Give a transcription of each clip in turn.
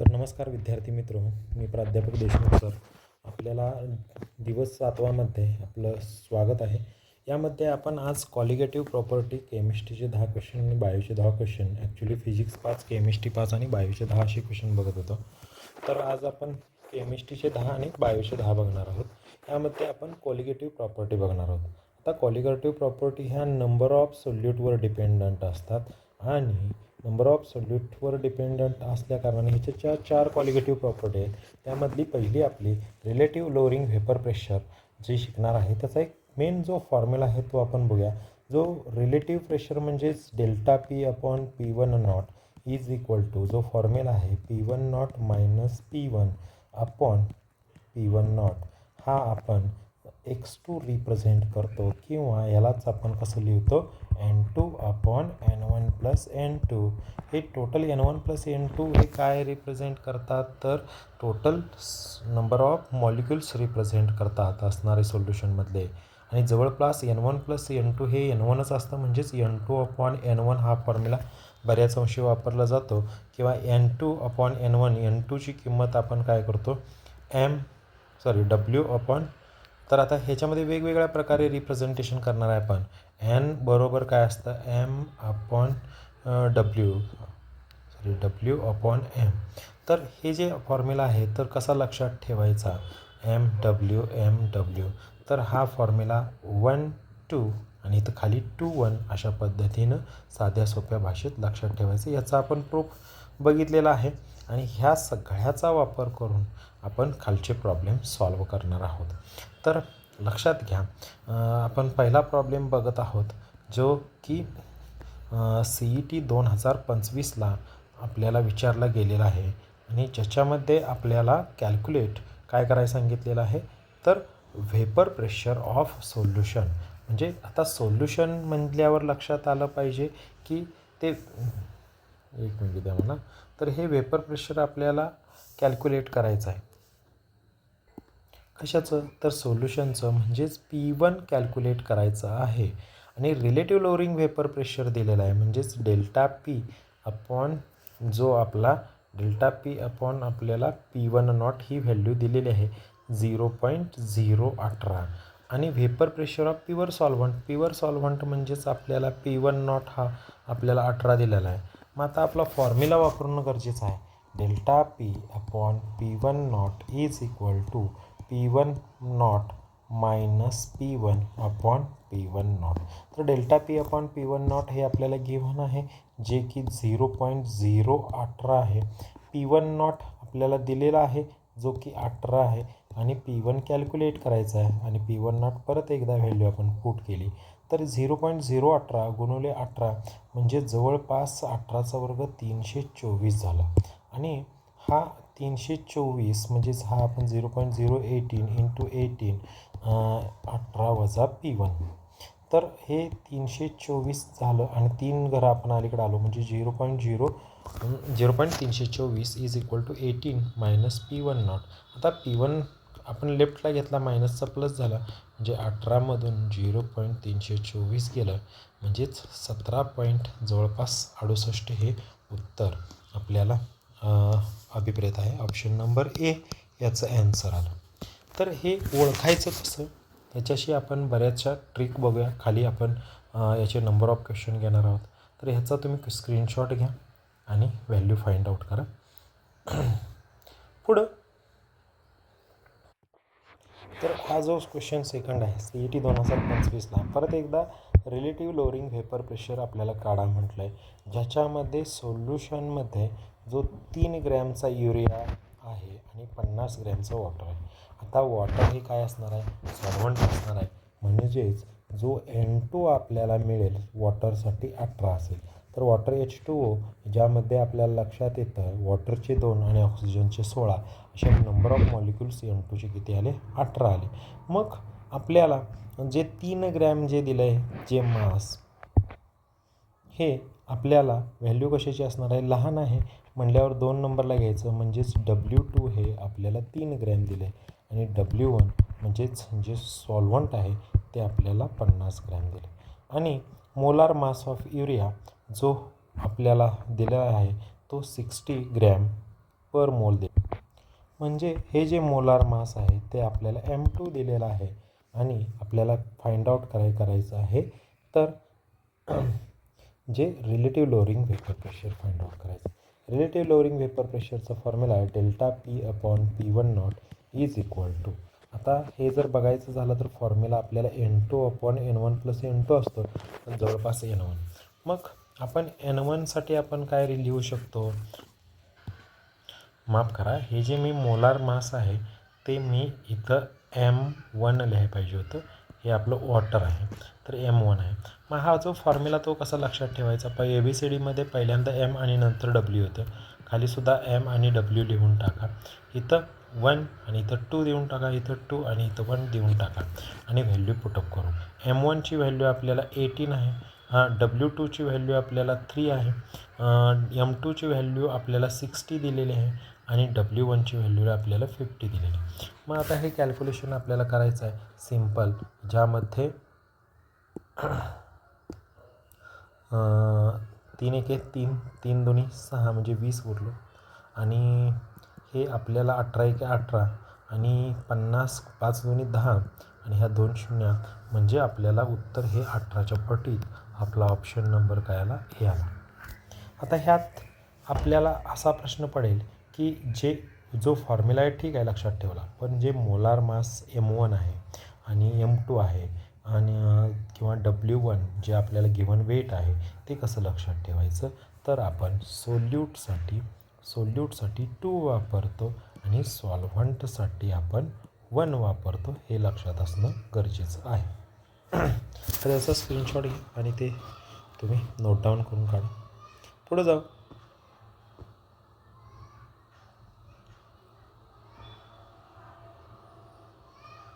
तर नमस्कार विद्यार्थी मित्र, मी प्राध्यापक देशमुख सर. आपल्याला दिवस 7वामध्ये आपलं स्वागत आहे. यामध्ये आपण आज कॉलिगेटिव्ह प्रॉपर्टी, केमिस्ट्रीचे 10 क्वेश्चन आणि बायोचे 10 क्वेश्चन, ॲक्च्युली फिजिक्स 5, केमिस्ट्री 5 आणि बायोचे 10 असे क्वेश्चन बघत होतो. तर आज आपण केमिस्ट्रीचे 10 आणि बायोचे 10 बघणार आहोत. यामध्ये आपण कॉलिगेटिव्ह प्रॉपर्टी बघणार आहोत. आता कॉलिगेटिव्ह प्रॉपर्टी ह्या नंबर ऑफ सोल्यूटवर डिपेंडंट असतात आणि नंबर ऑफ सोल्यूटवर डिपेंडंट असल्या कारणाने ह्याच्या 4 कॉलिगेटिव्ह प्रॉपर्टी आहेत. त्यामधली पहिली आपली रिलेटिव्ह लोअरिंग व्हेपर प्रेशर जे शिकणार आहे त्याचा एक मेन जो फॉर्म्युला आहे तो आपण बघूया. जो रिलेटिव्ह प्रेशर म्हणजेच delta P upon P1 not is equal to जो फॉर्म्युला आहे P1 not minus P1 upon P1 naught हा आपण x2 रिप्रेझेंट करतो किंवा यालाच आपण कसं लिहितो N2 upon N1 plus N2. हे टोटल N1 प्लस N2 हे काय रिप्रेझेंट करतात तर total number of molecules represent करतात असणारे सोल्युशनमधले. आणि जवळपास N1 प्लस N2 हे N1च असतं, म्हणजेच N2 अपॉन N1 हा फॉर्म्युला बऱ्याच अंशी वापरला जातो. किंवा N2 अपॉन N1, N2ची किंमत आपण काय करतो W अपॉन. तर आता ह्याच्यामध्ये वेगवेगळ्या प्रकारे रिप्रेझेंटेशन करणार आहे आपण. N बरोबर काय असतं M upon W upon M. तर हे जे फॉर्म्युला आहे तर कसा लक्षात ठेवायचा MW. तर हा फॉर्म्युला 1 2 आणि इथं खाली 2 1 अशा पद्धतीनं साध्या सोप्या भाषेत लक्षात ठेवायचं. याचा आपण प्रूफ बघितलेला आहे आणि ह्या सगळ्याचा वापर करून आपण खालचे प्रॉब्लेम सॉल्व करणार आहोत. तर लक्षात घ्या, आपण पहिला प्रॉब्लेम बघत आहोत जो की CET 2025ला आपल्याला विचारला गेलेला आहे आणि ज्याच्यामध्ये आपल्याला कॅल्क्युलेट काय करायला सांगितलेलं आहे तर व्हेपर प्रेशर ऑफ सोल्युशन. म्हणजे आता सोल्युशन म्हटल्यावर लक्षात आलं पाहिजे की ते एक मिनिट द्या मला. तर हे व्हेपर प्रेशर आपल्याला कॅल्क्युलेट करायचं आहे. कशाचं तर सोल्युशनचं, म्हणजेच P1 कॅल्क्युलेट करायचं आहे. आणि रिलेटिव्ह लोअरिंग व्हेपर प्रेशर दिलेला आहे, म्हणजेच डेल्टा पी अपॉन जो आपला डेल्टा पी अपॉन आपल्याला P1 नॉट ही व्हॅल्यू दिलेली आहे 0.018. आणि vapour pressure of pure solvent म्हणजेच आपल्याला P1 नॉट हा आपल्याला 18 दिलेला आहे. मग आता आपला फॉर्म्युला वापरणं गरजेचं आहे. Delta P upon P1 not is equal to P1 not minus P1 upon P1 not. तर delta P upon P1 not हे आपल्याला गिव्हन आहे जे की 0.018 आहे. P1 नॉट आपल्याला दिलेला आहे जो की 18 आहे आणि P1 कॅल्क्युलेट करायचा आहे आणि P1 नॉट परत एकदा व्हॅल्यू आपण पुट केली तर 0.018 गुणिले 18 म्हणजे जवळपास 18चा वर्ग 324 झाला. आणि हा 324 म्हणजेच हा आपण 0.018 इंटू 18 18 वजा P1. तर हे 324 झालं आणि 3 घरं आपण अलीकडे आलो म्हणजे 0.324 is equal to 18 minus P1 naught. आता P1 आपण लेफ्टला घेतला, मायनसचा प्लस झाला म्हणजे 18मधून 0.324 गेलं म्हणजेच 17 जवळपास 68 हे उत्तर आपल्याला अभिप्रेत आहे. ऑप्शन नंबर ए याचं ॲन्सर आलं. तर हे ओळखायचं कसं याच्याशी आपण बऱ्याचशा ट्रिक बघूया. खाली आपण याचे नंबर ऑफ क्वेश्चन घेणार आहोत. तर ह्याचा तुम्ही स्क्रीनशॉट घ्या आणि व्हॅल्यू फाइंड आउट करा. पुढं तर हा जो क्वेश्चन सेकंड आहे CET 2025ला परत एकदा रिलेटिव्ह लोअरिंग व्हेपर प्रेशर आपल्याला काढा म्हटलं आहे, ज्याच्यामध्ये सोल्युशनमध्ये जो 3 ग्रॅमचा युरिया आहे आणि 50 ग्रॅमचा वॉटर आहे. आता वॉटर हे काय असणार आहे सॉल्व्हंट असणार आहे, म्हणजेच जो N2 आपल्याला मिळेल वॉटरसाठी 18 असेल. तर वॉटर H2O ज्यामध्ये आपल्याला लक्षात येतं वॉटरचे 2 आणि ऑक्सिजनचे 16 असे नंबर ऑफ मॉलिक्युल्स N2चे किती आले 18 आले. मग आपल्याला जे 3 ग्रॅम जे दिलं आहे जे मास हे आपल्याला व्हॅल्यू कशाची असणार आहे लहान आहे म्हटल्यावर 2 नंबरला घ्यायचं, म्हणजेच W2 हे आपल्याला 3 ग्रॅम दिले आणि W1 म्हणजेच जे सॉल्व्हंट आहे ते आपल्याला 50 ग्रॅम दिले. आणि मोलार मास ऑफ युरिया जो आपल्याला दिला आहे तो 60 ग्रॅम पर मोल दे, म्हणजे हे जे मोलार मास आहे ते आपल्याला M2 दिलेलं आहे आणि आपल्याला फाइंड आउट करायचं आहे. तर जे relative lowering vapour pressure find out करायचं. रिलेटिव्ह लोअरिंग वेपर प्रेशरचा फॉर्म्युला आहे delta P upon P1 not is equal to. आता हे जर बघायचं झालं तर फॉर्म्युला आपल्याला N2 upon N1 plus N2 असतो, पण जवळपास N1. मग आपण N1साठी आपण काय लिहू शकतो, माफ करा, हे जे मी मोलार मास आहे ते मी इथं M1 लिहायला पाहिजे होतं. हे आपलं वॉटर आहे तर M1 आहे. मग हा जो फॉर्म्युला तो कसा लक्षात ठेवायचा, ABCDमध्ये पहिल्यांदा M आणि नंतर W होतं, खालीसुद्धा M आणि W लिहून टाका, इथं 1 आणि इथं 2 देऊन टाका, इथं 2 आणि इथं 1 देऊन टाका आणि व्हॅल्यू पुटअप करू. M1ची व्हॅल्यू आपल्याला 18 आहे, W2ची व्हॅल्यू आपल्याला 3 आहे, M2ची व्हॅल्यू आपल्याला 60 दिलेली आहे आणि W1ची व्हॅल्यू आपल्याला 50 दिलेली आहे. मग आता हे कॅल्क्युलेशन आपल्याला करायचं आहे सिम्पल, ज्यामध्ये 3 1 3 3 2 6 म्हणजे 20 उरलो आणि हे आपल्याला 18 1 18 आणि 50 5 2 10 आणि ह्या 2 शून्य म्हणजे आपल्याला उत्तर हे 18च्या पटीत आपला ऑप्शन नंबर काय आला, हे आला. आता ह्यात आपल्याला असा प्रश्न पडेल की जो फॉर्म्युला आहे ठीक आहे लक्षात ठेवला, पण जे मोलार मास M1 आहे आणि M2 आहे आणि किंवा W1 जे आपल्याला गिव्हन वेट आहे ते कसं लक्षात ठेवायचं, तर आपण सोल्यूटसाठी 2 वापरतो आणि सॉल्व्हंटसाठी आपण 1 वापरतो, हे लक्षात असणं गरजेचं आहे. तर याचा स्क्रीनशॉट घ्या आणि ते तुम्ही नोट डाऊन करून काढा. पुढे जाऊ.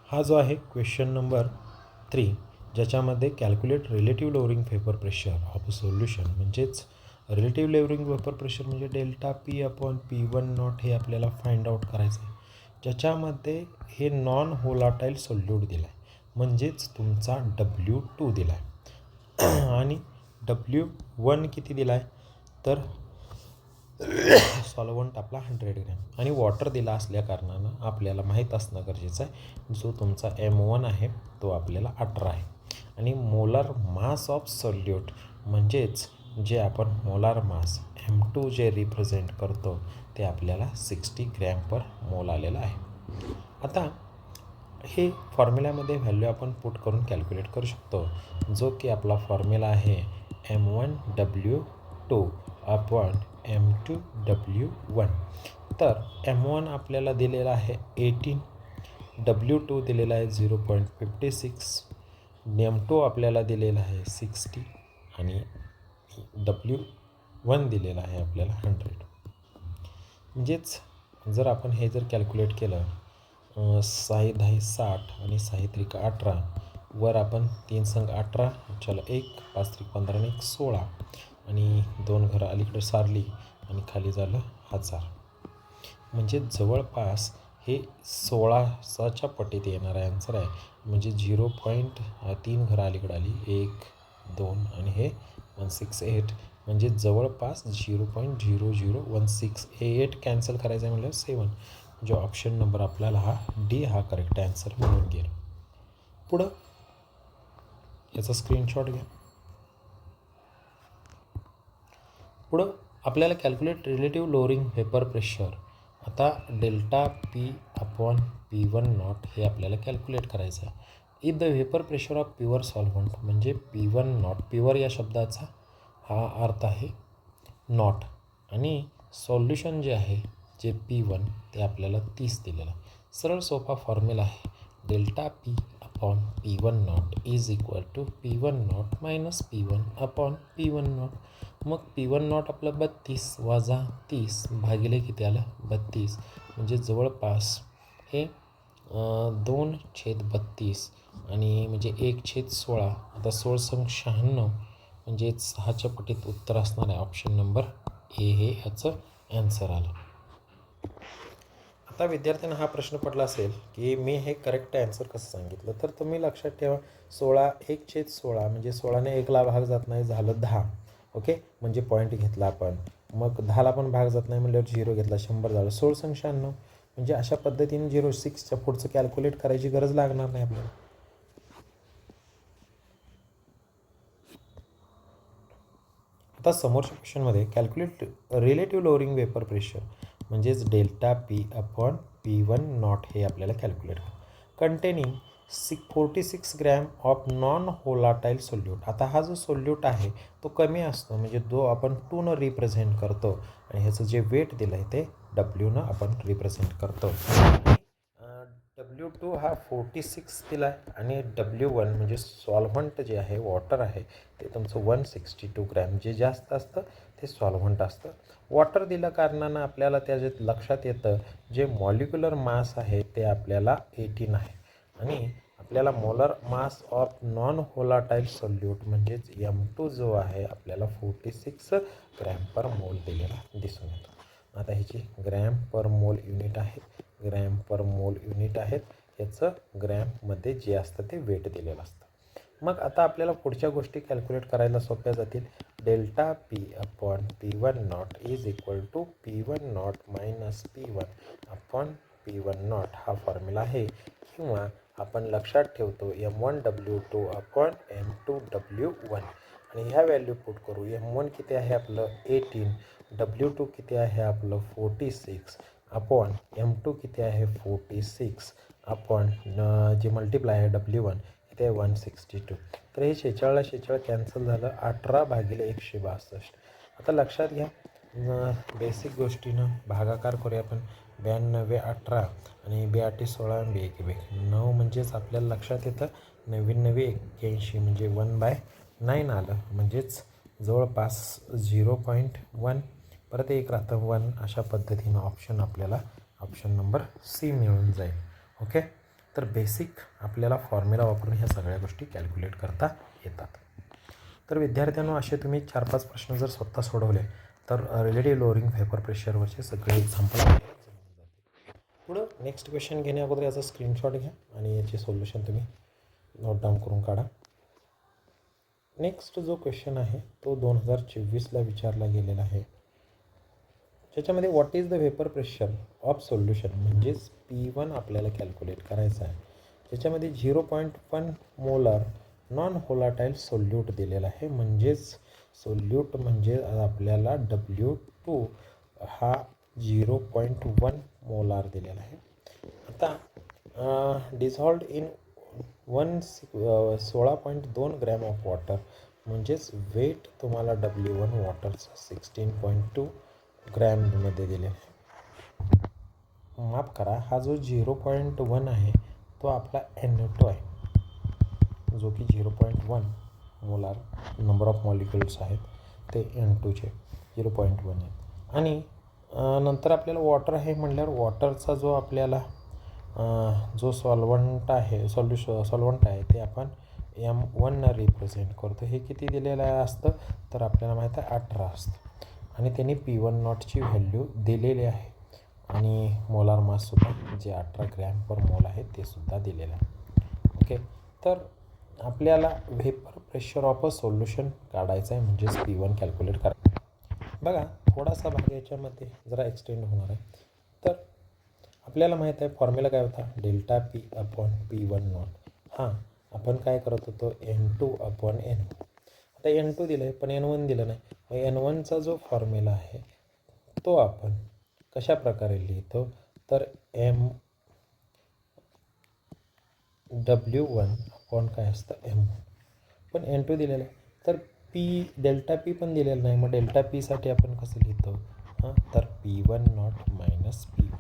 हा जो आहे क्वेश्चन नंबर 3, ज्याच्यामध्ये calculate relative lowering vapour pressure of solution, म्हणजेच रिलेटिव्ह लोअरिंग वेपर प्रेशर म्हणजे delta P upon P1 not हे आपल्याला फाइंड आउट करायचं आहे, ज्याच्यामध्ये हे नॉन होलाटाईल सोल्यूट दिला आहे, म्हणजेच तुमचा W2 दिला आहे आणि W1 किती दिला आहे, तर सॉल्व्हंट आपला 100 ग्रॅम आणि वॉटर दिला असल्या कारणानं आपल्याला माहीत असणं गरजेचं आहे, जो तुमचा M1 आहे तो आपल्याला 18 आहे आणि मोलार मास ऑफ सोल्यूट म्हणजेच जे आपण मोलार मास M2 जे रिप्रेझेंट करतो ते आपल्याला 60 ग्रॅम पर मोल आलेलं आहे. आता हे फॉर्म्युल्यामध्ये व्हॅल्यू आपण पुट करून कॅल्क्युलेट करू शकतो, जो की आपला फॉर्म्युला आहे M1W2 अपॉन M2W1. तर M1 आपल्याला दिलेला आहे 18, W2 दिलेला आहे 0.56, M2 आपल्याला दिलेला आहे 60 आणि W1 दिलेला आहे आपल्याला 100. म्हणजेच जर आपण हे जर कॅल्क्युलेट केलं, 6 10 60 आणि 6 त्रिक 18, वर आपण 3 संग 18, चला 1 5 त्रिक 15 आणि 1 16 आणि 2 घरं अलीकडे सारली आणि खाली झालं 1000, म्हणजे जवळपास हे 16च्या पटीत येणारा आन्सर आहे. म्हणजे 0.3 घरं अलीकडे आली, 1 2 आणि हे 168, म्हणजे जवळपास 0.0016. 8 कॅन्सल करायचं आहे म्हणजे 7, जो ऑप्शन नंबर आपल्याला हा D हा करेक्ट आन्सर म्हणून गेला. पुढं याचा स्क्रीनशॉट घ्या. पुढं आपल्याला calculate relative lowering vapour pressure. आता delta P upon P1 not हे आपल्याला कॅल्क्युलेट करायचं आहे. If the vapour pressure of pure solvent, म्हणजे P1 नॉट, प्युअर या शब्दाचा हा अर्थ आहे नॉट, आणि सॉल्युशन जे आहे जे P1 ते आपल्याला 30 दिलेलं आहे. सरळ सोपा फॉर्म्युला आहे delta P upon P1 not is equal to P1 not minus P1 upon P1 naught. मग P1 नॉट आपलं 32 वजा 30 भागिले किती आलं 32, म्हणजे जवळपास हे 2/32 आणि म्हणजे 1/16. आता 16×96 म्हणजे 6च्या पटीत उत्तर असणार आहे. ऑप्शन नंबर ए हे याचं ॲन्सर आलं. आता विद्यार्थ्यांना हा प्रश्न पडला असेल की मी हे करेक्ट ॲन्सर कसं सांगितलं, तर तुम्ही लक्षात ठेवा 1/16 म्हणजे 16ने 1ला भाग जात नाही, झालं 10. ओके, म्हणजे पॉईंट घेतला आपण मग 10ला पण भाग जात नाही म्हटल्यावर 0 घेतला, 100 झालं. 1696 म्हणजे अशा पद्धतीने 06च्या पुढचं कॅल्क्युलेट करायची गरज लागणार नाही आपल्याला. आता समोरच्या क्वेश्चनमध्ये calculate relative lowering vapour pressure म्हणजेच delta P upon P1 not हे आपल्याला calculate containing 46 gram of non volatile solute. आता हा जो सोल्यूट आहे तो कमी असतो म्हणजे जो आपण 2 रिप्रेझेंट करतो आणि ह्याचं जे वेट दिलं आहे ते W आपण रिप्रेझेंट करतो. W2 हा 46 दिला आहे आणि W1 म्हणजे सॉल्व्हंट जे आहे वॉटर आहे ते तुमचं 162 ग्रॅम. जे जास्त असतं ते सॉल्व्हंट असतं. वॉटर दिलं कारणानं आपल्याला त्याच्यात लक्षात येतं जे मॉलिक्युलर मास आहे ते आपल्याला 18 आहे आणि आपल्याला molar mass of non volatile solute म्हणजेच M2 जो आहे आपल्याला 46 ग्रॅम पर मोल दिलेला दिसून येतो. आता ह्याची ग्रॅम पर मोल युनिट आहे, ग्रॅम पर मोल युनिट आहेत. याचं ग्रॅममध्ये जे असतं ते वेट दिलेलं असतं. मग आता आपल्याला पुढच्या गोष्टी कॅल्क्युलेट करायला सोप्या जातील. Delta P upon P1 not is equal to P1 not minus P1 upon P1 naught हा फॉर्म्युला आहे. किंवा आपण लक्षात ठेवतो M1W2 अपॉन M2W1 आणि ह्या व्हॅल्यू पुट करू. M1 किती आहे आपलं 18, W2 किती आहे आपलं 46 अपॉन M2 किती आहे 46 अपॉन जे मल्टिप्लाय आहे W1 किती आहे 162. तर हे 46 कॅन्सल झालं. 18/162. आता लक्षात घ्या बेसिक गोष्टीनं भागाकार करूया आपण. 92 18 आणि 82 16 1 9 म्हणजेच आपल्याला लक्षात येतं 99 81 म्हणजे 1/9 आलं. म्हणजेच जवळपास 0.1 परत एक राहतं 1. अशा पद्धतीनं ऑप्शन नंबर C मिळून जाईल. ओके. तर बेसिक आपल्याला फॉर्म्युला वापरून ह्या सगळ्या गोष्टी कॅल्क्युलेट करता येतात. तर विद्यार्थ्यांनो असे तुम्ही 4-5 प्रश्न जर स्वतः सोडवले तर रिलेटिव्ह लोअरिंग वेपर प्रेशरवरचे सगळे एक्झाम्पल जमून जातील. पुढं नेक्स्ट क्वेश्चन घेण्या अगोदर याचा स्क्रीनशॉट घ्या आणि याचे सोल्युशन तुम्ही नोट डाऊन करून काढा. नेक्स्ट जो क्वेश्चन आहे तो 2024ला विचारला गेलेला आहे. त्याच्यामध्ये what is the vapour pressure of solution म्हणजेच P1 आपल्याला कॅल्क्युलेट करायचं आहे. त्याच्यामध्ये 0.1 मोलार नॉन होलाटाईल सोल्यूट दिलेला आहे. म्हणजेच सोल्यूट म्हणजे आपल्याला W2 हा 0.1 मोलार दिलेला आहे. आता dissolved in 16.2 gram of water म्हणजेच वेट तुम्हाला W1 वॉटरचं 16.2 ग्रॅममध्ये दिले आहे. माफ करा, हा जो 0.1 आहे तो आपला N2 आहे जो की 0.1 मोलार नंबर ऑफ मॉलिक्युल्स आहेत ते N2चे 0.1 आहेत. आणि नंतर आपल्याला वॉटर आहे म्हटल्यावर वॉटरचा जो आपल्याला जो सॉल्वंट आहे सॉल्वंट आहे ते आपण M1 रिप्रेझेंट करतो. हे किती दिलेलं असतं तर आपल्याला माहीत आहे 18 असतं आणि त्यांनी P1 नॉटची व्हॅल्यू दिलेली आहे आणि मोलार माससुद्धा जे 18 ग्रॅम पर मोल आहे ते सुद्धा दिलेलं आहे. ओके. तर आपल्याला vapour pressure of a solution काढायचं आहे म्हणजेच P1 कॅल्क्युलेट करा. बघा थोडासा भाग याच्यामध्ये जरा एक्सटेंड होणार आहे. तर आपल्याला माहीत आहे फॉर्म्युला काय होता delta P upon P1 not. हां आपण काय करत होतो N2 अपॉन N1. आता N2 दिलं आहे पण N1 दिलं नाही. मग N1चा जो फॉर्म्युला आहे तो आपण कशा प्रकारे लिहितो तर W1 अपॉन काय असतं M1. पण N2 दिलेलं आहे तर डेल्टा पी पण दिलेलं नाही. मग डेल्टा पीसाठी आपण कसं लिहितो तर P1 नॉट मायनस P1.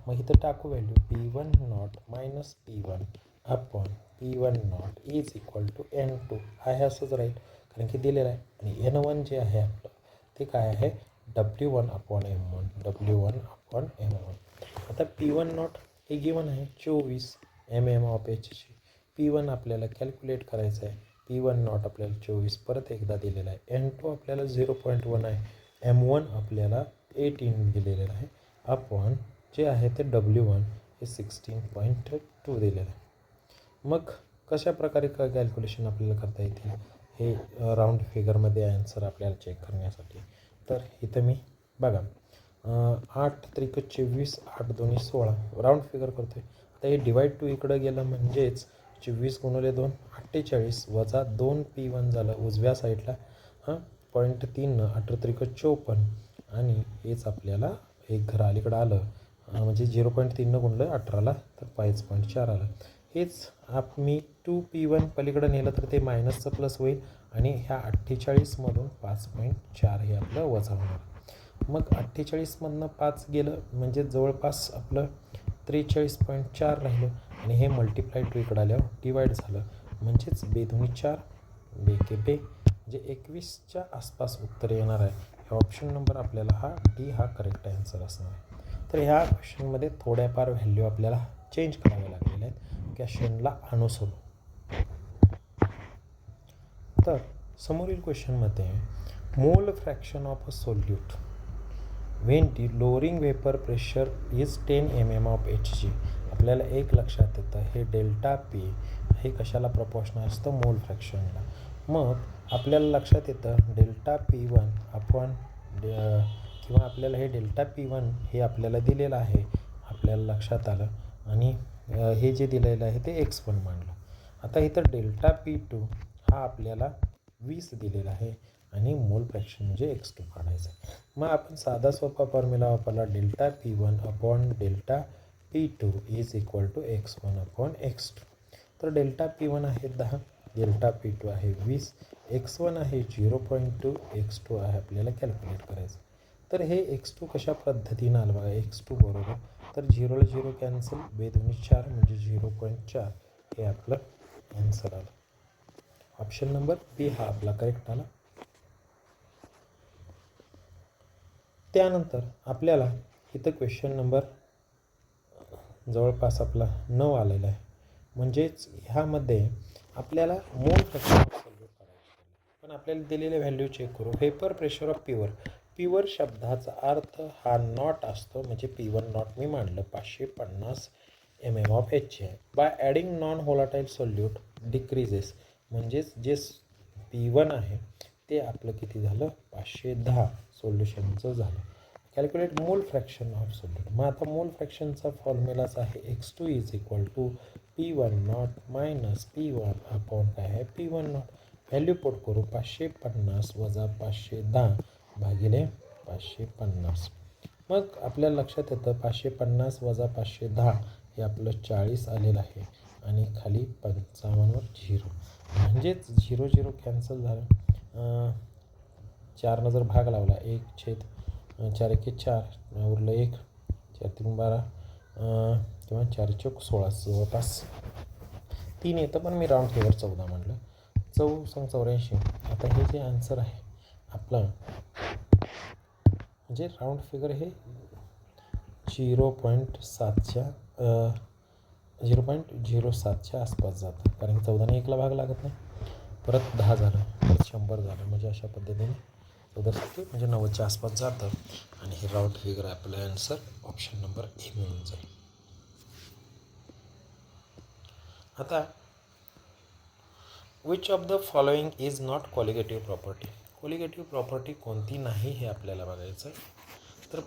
मग इथं टाकू value P1 not minus P1 upon P1 not is equal to N2 आहे असंच राहील कारण की दिलेलं आहे. आणि N1 जे आहे आपलं ते काय आहे W1 upon M1 W1 upon M1. आता P1 नॉट हे गिवन आहे 24 mm ऑफ Hची. P1 आपल्याला कॅल्क्युलेट करायचं आहे. P1 नॉट आपल्याला 24 परत एकदा दिलेला आहे. N2 आपल्याला 0.1 आहे. M1 आपल्याला 18 दिलेलं आहे अपॉन जे आहे ते W1 हे 16.2 दिलेलं आहे. मग कशा प्रकारे कॅल्क्युलेशन आपल्याला करता येतील हे राऊंड फिगरमध्ये आन्सर आपल्याला चेक करण्यासाठी तर इथं मी बघा 8 त्रिक 24, 8 दोन्ही 16 राऊंड फिगर करतो आहे. आता हे डिवाईड टू इकडं गेलं म्हणजेच 24 गुणिले 2 48 वजा 2P1 झालं उजव्या साईडला 0.3 8 त्रिक 54 आणि हेच आपल्याला एक घर अलीकडं आलं म्हणजे 0.3 गुणलं 18ला तर 5.4 आलं. हेच मी 2P1 पलीकडं नेलं तर ते मायनसचं प्लस होईल आणि ह्या 48मधून 5.4 हे आपलं वजा होणार. मग 48मधनं 5 गेलं म्हणजे जवळपास आपलं 43.4 राहिलं आणि हे मल्टिप्लाय टू इकडं आल्यावर डिवाईड झालं म्हणजेच 2 दुनी 4 2 के 2 म्हणजे 21च्या आसपास उत्तर येणार आहे. ह्या ऑप्शन नंबर आपल्याला हा डी हा करेक्ट आन्सर असणार आहे. तर ह्या क्वेश्चनमध्ये थोड्याफार व्हॅल्यू आपल्याला चेंज कराव्या लागलेल्या आहेत क्वेश्चनला अनुसरून. तर समोरील क्वेश्चनमध्ये mole fraction of a solute when the lowering vapour pressure is 10 mm of Hg आपल्याला एक लक्षात येतं हे डेल्टा पी हे कशाला प्रपोर्शनल असतं मोल फ्रॅक्शनला. मग आपल्याला लक्षात येतं डेल्टा P1 आपण किंवा आपल्याला हे डेल्टा P1 हे आपल्याला दिलेलं आहे आपल्याला लक्षात आलं आणि हे जे दिलेलं आहे ते x1 मानलं. आता इथं डेल्टा P2 हा आपल्याला 20 दिलेला आहे आणि मोल फ्रॅक्शन म्हणजे x2 काढायचं आहे. मग आपण साधा सोपा फॉर्म्युला वापरला delta P1 upon delta P2 is equal to x1 upon x2. तर डेल्टा P1 आहे 10 डेल्टा P2 आहे 20 x1 आहे 0.2 x2 आहे आपल्याला कॅल्क्युलेट करायचं. तर हे x2 कशा पद्धतीनं आलं बघा x2 बरोबर तर 0ला 0 कॅन्सल 2 दुनी 4 म्हणजे 0.4 हे आपलं आन्सर आलं. ऑप्शन नंबर बी हा आपला करेक्ट आला. त्यानंतर आपल्याला इथं क्वेश्चन नंबर जवळपास आपला 9 आलेला आहे म्हणजेच ह्यामध्ये आपल्याला मोल फ्रॅक्शन ऑफ सोल्यूट काढायचं पण आपल्याला दिलेले व्हॅल्यू चेक करू. वेपर प्रेशर ऑफ प्युअर शब्दाचा अर्थ हा नॉट असतो म्हणजे P1 नॉट मी मांडलं 550 mm ऑफ H आहे. By adding non volatile solute decreases म्हणजेच जे P1 आहे ते आपलं किती झालं 510 सोल्युशनचं झालं. कॅल्क्युलेट मोल फ्रॅक्शन ऑफ सोल्यूट. मग आता मोल फ्रॅक्शनचा फॉर्म्युलाच आहे x2 is equal to P1 not minus P1 upon काय आहे P1 नॉट. व्हॅल्यू पुट करू 550 वजा 510 भागिले 550. मग आपल्याला लक्षात येतं 550 वजा 510 हे आपलं 40 आलेलं आहे आणि खाली 55वर 0 म्हणजेच 0 0 कॅन्सल झालं. 4 जर भाग लावला 1/4 एके 4 उरलं 1 4 3 12 किंवा 4 चौक 16 जवळपास 3 येतं पण मी राऊंड फिगर 14 म्हटलं 84. आता हे जे आन्सर आहे आपलं म्हणजे राऊंड फिगर हे 0.07च्या आसपास जातं कारण 14ने 1ला भाग लागत नाही. परत 10 झालं परत 100 झालं म्हणजे अशा पद्धतीने 14 म्हणजे 90च्या आसपास जातं आणि हे राऊंड फिगर आपलं आन्सर ऑप्शन नंबर ए मिळून जाईल. आता which of the following is not colligative property. Colligative property कोणती नाही हे आपल्याला बघायचं आहे. तर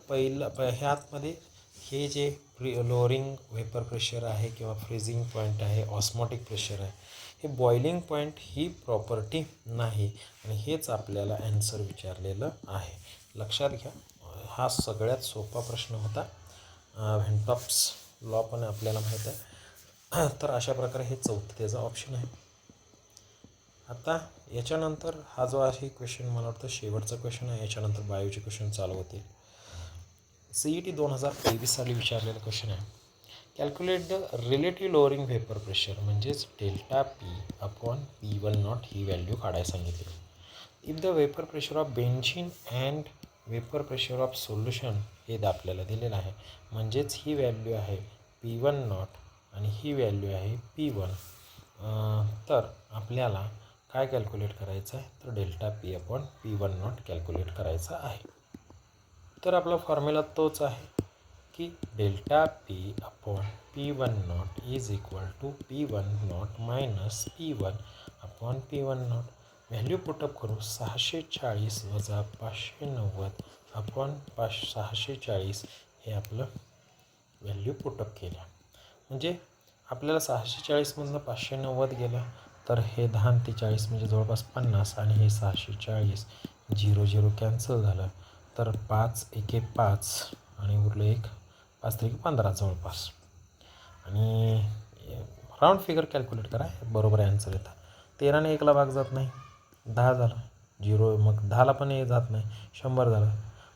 ह्यातमध्ये हे जे लोअरिंग वेपर प्रेशर आहे किंवा फ्रीजिंग पॉईंट आहे ऑस्मॉटिक प्रेशर आहे हे बॉइलिंग पॉईंट ही प्रॉपर्टी नाही आणि हेच आपल्याला ॲन्सर विचारलेलं आहे. लक्षात घ्या हा सगळ्यात सोपा प्रश्न होता. व्हॅन टॉप्स लॉ पण आपल्याला माहीत आहे. तर अशा प्रकारे हे चौथं त्याचा ऑप्शन आहे. आता याच्यानंतर हा जो आहे क्वेश्चन मला वाटतं शेवटचा क्वेश्चन आहे. याच्यानंतर बायोचे क्वेश्चन चालू होतील. CET 2023 साली विचारलेला क्वेश्चन आहे. Calculate the relative lowering vapour pressure म्हणजेच delta P upon P1 not ही व्हॅल्यू काढायला सांगितली. If the vapour pressure of benzene and vapour pressure of solution हे आपल्याला दिलेलं आहे म्हणजेच ही व्हॅल्यू आहे P1 नॉट आणि ही व्हॅल्यू आहे P1. तर आपल्याला काय कॅल्क्युलेट करायचं आहे तर delta P upon P1 naught calculate करायचा आहे. तर आपला फॉर्म्युला तोच आहे की delta P upon P1 not is equal to P1 not minus P1 upon P1 naught. Value put up करू. 640 वजा 590 अपॉन 640 हे आपलं व्हॅल्यू पुटअप केल्या. म्हणजे आपल्याला 640मधनं 590 गेलं तर हे 10 आणि 40 म्हणजे जवळपास 50 आणि हे 640 0 कॅन्सल झालं तर 5 एके 5 आणि उरलं एक 5 3 15 जवळपास. आणि राऊंड फिगर कॅल्क्युलेट करा, बरोबर ॲन्सर येतं. 13ने 1ला भाग जात नाही, 10 झालं 0, मग 10ला पण हे जात नाही, 100 झालं,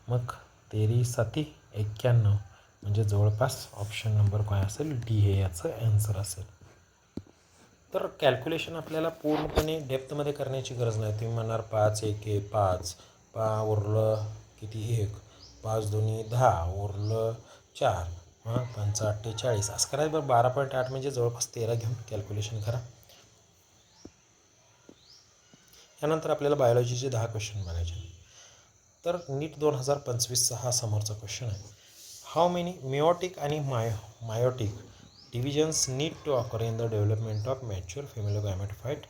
मग 13 7 91 म्हणजे जवळपास ऑप्शन नंबर काय असेल, डी हे याचं ॲन्सर असेल. तर कॅल्क्युलेशन आपल्याला पूर्णपणे डेप्थमध्ये करण्याची गरज नाही. तुम्ही म्हणणार 5 एके 5 उरलं किती 1, 5 दोन्ही 10 उरलं 4, 5 48 असं करायचं. बरं 12.8 म्हणजे जवळपास 13 घेऊन कॅल्क्युलेशन करा. यानंतर आपल्याला बायोलॉजीचे 10 क्वेश्चन बघायचे. तर नीट 2025चा हा समोरचा क्वेश्चन आहे. हाऊ मेनी मिओटिक आणि mitotic divisions need to occur in the development of mature female gametophyte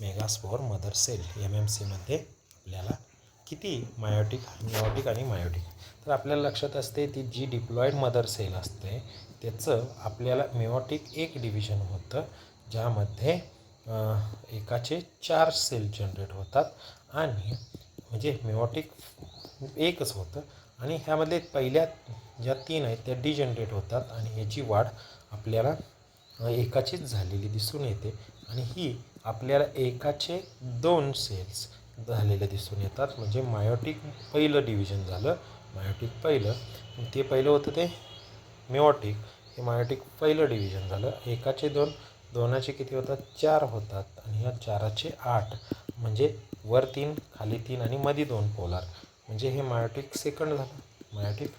megaspore mother cell. MMCमध्ये आपल्याला किती मिओटिक आणि मायोटिक. तर आपल्याला लक्षात असते ती जी डिप्लॉईड मदर सेल असते त्याचं आपल्याला मिओटिक एक डिव्हिजन होतं, ज्यामध्ये एकाचे 4 सेल जनरेट होतात आणि म्हणजे मिओटिक एकच होतं आणि ह्यामध्ये पहिल्या ज्या 3 आहेत त्या डिजनरेट होतात आणि ह्याची वाढ आपल्याला एकाचीच झालेली दिसून येते आणि ही आपल्याला एकाचे 2 सेल्स झालेले दिसून येतात. म्हणजे मायोटिक पहिलं डिव्हिजन झालं, मायोटिक पहिलं, ते पहिलं होतं ते मिओटिक, हे मायोटिक पहिलं डिव्हिजन झालं. एकाचे 2, दोनाचे किती होतात 4 होतात आणि ह्या 4चे 8 म्हणजे वर 3 खाली 3 आणि मध्ये 2 पोलार, म्हणजे हे मायोटिक सेकंड झालं, मायोटिक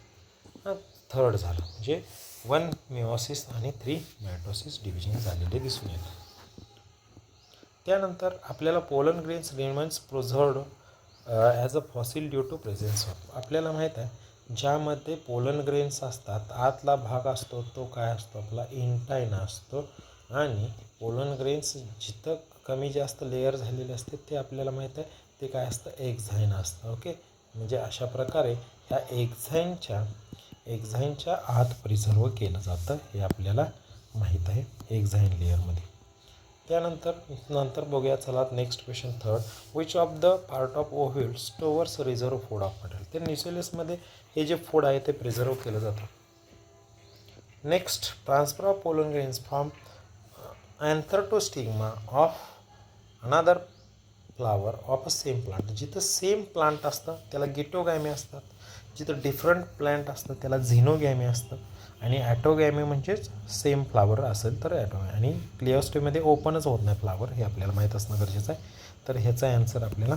थर्ड झालं. म्हणजे 1 मिओसिस आणि 3 मायटोसिस डिव्हिजन झालेले दिसून येतात. त्यानंतर आपल्याला pollen grains remains preserved as a fossil due to presence of. आपल्याला माहीत आहे ज्यामध्ये पोलन ग्रेन्स असतात आतला भाग असतो तो काय असतो आपला इंटाईन असतो आणि पोलन ग्रेन्स जिथं कमी जास्त लेअर झालेले असते ते आपल्याला माहीत आहे ते काय असतं एक्झाईन असतं. ओके, म्हणजे अशा प्रकारे ह्या एक्झाईनच्या आत प्रिझर्व केलं जातं हे आपल्याला माहीत आहे एक्झाईन लेअरमध्ये. त्यानंतर बघूया चला next question third. Which of the part of ovule stores reserve food of material. ते न्यूक्लियसमध्ये हे जे फूड आहे ते प्रिझर्व केलं जातं. Next transfer of pollen grains from anther to stigma of another flower of a same plant. जिथं same plant असतं त्याला गिटोगॅमी असतात, जिथं डिफरंट प्लांट असतं त्याला झिनोगॅमी असतं आणि ॲटोगॅमी म्हणजेच सेम फ्लावर असेल तर ॲटोगॅमी. आणि क्लिओस्टोमध्ये ओपनच होत नाही फ्लावर हे आपल्याला माहीत असणं गरजेचं आहे. तर ह्याचा ॲन्सर आपल्याला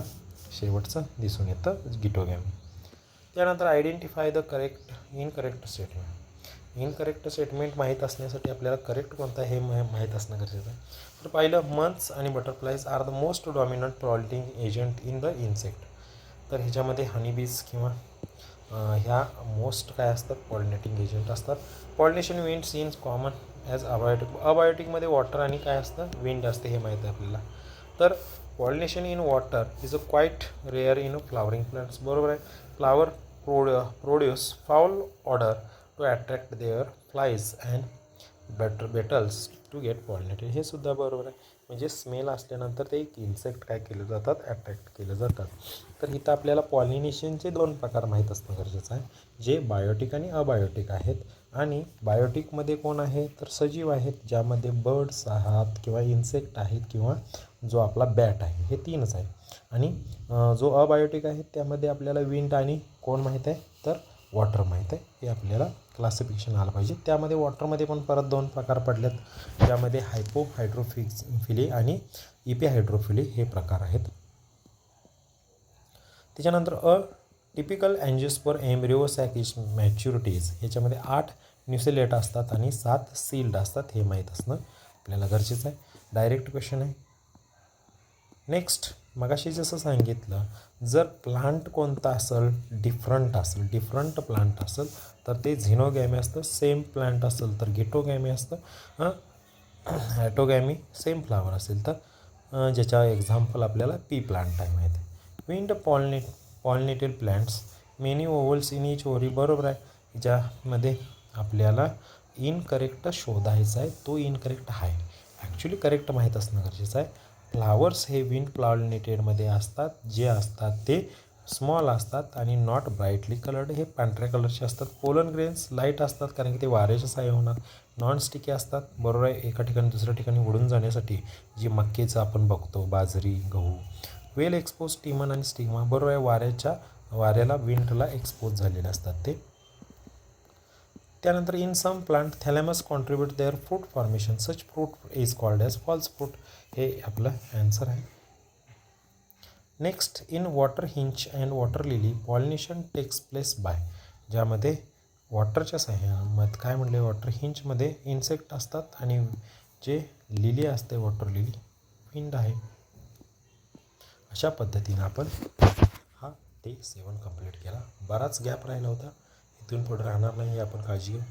शेवटचं दिसून येतं गिटोगॅमी. त्यानंतर identify the incorrect statement. Incorrect statement माहीत असण्यासाठी आपल्याला करेक्ट कोणता हे माहीत असणं गरजेचं आहे. तर पाहिलं मंथ्स आणि butterflies are the most dominant pollinating agent in the insect. तर ह्याच्यामध्ये हनीबीज किंवा ह्या मोस्ट काय असतात पॉलिनेटिंग एजंट असतात. Pollination wind seems common as abiotic. अबायोटिकमध्ये वॉटर आणि काय असतं विंड असते हे माहीत आहे आपल्याला. तर pollination in water is a quite rare in flowering plants. बरोबर आहे. Flower produce foul odour to attract their flies and beetles to get pollinated. हे सुद्धा बरोबर आहे. म्हणजे स्मेल असल्यानंतर ते एक इन्सेक्ट काय केले जातात अट्रॅक्ट केले जातात. तर इथं आपल्याला पॉलिनेशनचे 2 प्रकार माहीत असणं गरजेचं आहे, जे बायोटिक आणि अबायोटिक आहेत. आणि बायोटिकमध्ये कोण आहे तर सजीव आहेत, ज्यामध्ये बर्ड्स आहात किंवा इन्सेक्ट आहेत किंवा जो आपला बॅट आहे, हे 3च आहे. आणि जो अबायोटिक आहे त्यामध्ये आपल्याला विंड आणि कोण माहीत आहे तर वॉटर माहीत आहे. हे आपल्याला क्लासिफिकेशन आलं पाहिजे. त्यामध्ये वॉटरमध्ये पण परत 2 प्रकार पडलेत, ज्यामध्ये हायड्रोफिली आणि इपिहायड्रोफिली हे प्रकार आहेत. त्याच्यानंतर टिपिकल अँजिओस्पोर एम्ब्रिओ सॅक इज मॅच्युरिटीज. ह्याच्यामध्ये 8 न्यूसेलेट असतात आणि 7 सील्ड असतात. हे माहीत असणं आपल्याला गरजेचं आहे. डायरेक्ट क्वेश्चन आहे. नेक्स्ट मगाशी जसं सांगितलं जर प्लांट कोणता असेल डिफरंट प्लांट असेल तर ते झिनोगॅमी असतं. सेम प्लांट असेल तर गिटोगॅमी असतं. ॲटोगॅमी सेम फ्लावर असेल तर ज्याचा एक्झाम्पल आपल्याला पी प्लांट आहे माहिती आहे. Wind pollinated plants many ovules in each ovary, बरोबर आहे. ज्यामध्ये आपल्याला इनकरेक्ट शोधायचा आहे, तो इनकरेक्ट आहे. ॲक्च्युली करेक्ट माहीत असणं गरजेचं आहे. फ्लावर्स हे विंड पॉलिनेटेडमध्ये असतात, जे असतात ते स्मॉल असतात आणि नॉट ब्राईटली कलर्ड, हे पांढऱ्या कलरचे असतात. पोलन ग्रेन्स लाईट असतात कारण की ते वाऱ्याच्या सहाय्य होणार. नॉन स्टिकी असतात, बरोबर आहे. एका ठिकाणी दुसऱ्या ठिकाणी उडून जाण्यासाठी जी मक्केचं आपण बघतो, बाजरी, गहू. वेल एक्सपोज टिमन आणि स्टिग्मा, बरोबर आहे. वाऱ्याला विंडला एक्सपोज झालेले असतात ते. त्यानंतर in some plant thalamus contribute their fruit formation, such fruit is called as false fruit, हे आपलं ॲन्सर आहे. नेक्स्ट, इन वॉटर हिंच and water lily pollination takes place by, ज्यामध्ये वॉटरच्या सहाय्यामध्ये काय म्हणले, वॉटर हिंचमध्ये इन्सेक्ट असतात आणि जे लिली असते वॉटर लिली विंड आहे. अशा पद्धतीनं आपण हा डे 7 कंप्लीट केला. बराच गॅप राहिला होता, इथून पुढे राहणार नाही, आपण काळजी घेऊ.